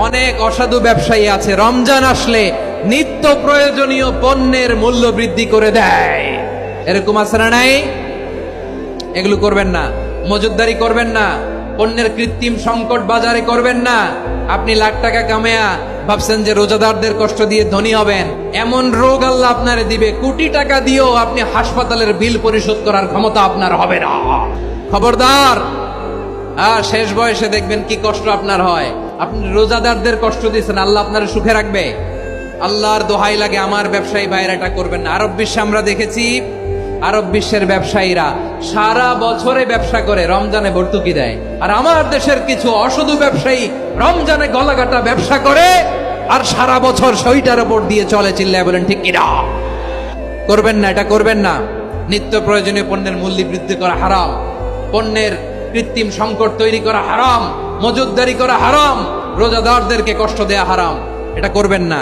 অনেক অসাধু ব্যবসায়ী আছে রমজান আসলে নিত্য প্রয়োজনীয় পণ্যের মূল্য বৃদ্ধি করে দেয়। এরকম আছে না নাই? এগুলো করবেন না, মজুতদারি করবেন না, পণ্যের কৃত্রিম সংকট বাজারে করবেন না। আপনি লাখ টাকা কামায়া ভাবছেন যে রোজাদারদের কষ্ট দিয়ে ধনী হবেন, এমন রোগ আল্লাহ আপনারে দিবে, কোটি টাকা দিয়েও আপনি হাসপাতালের বিল পরিশোধ করার ক্ষমতা আপনার হবে না। খবরদার। শেষ বয়সে দেখবেন কি কষ্ট আপনার হয়। আপনি রোজাদারদের কষ্ট দিচ্ছেন, আল্লাহ আপনার সুখে রাখবে? আল্লাহর দোহাই লাগে আমার ব্যবসায়ী ভাইরা এটা করবেন না। আরব বিশ্বে আমরা দেখেছি, আরব বিশ্বের ব্যবসায়ীরা সারা বছরে ব্যবসা করে, রমজানে ভর্তুকি দেয়। আর আমার দেশের কিছু অসাধু ব্যবসায়ী রমজানে গলাকাটা ব্যবসা করে আর সারা বছর সইটার উপর দিয়ে চলে। চিল্লায় বলেন ঠিক কিনা? করবেন না, এটা করবেন না। নিত্য প্রয়োজনীয় পণ্যের মূল্য বৃদ্ধি করা হারাম, পণ্যের কৃত্রিম সংকট তৈরি করা হারাম, মজুতদারি করা হারাম, রোজাদারদেরকে কষ্ট দেয়া হারাম। এটা করবেন না।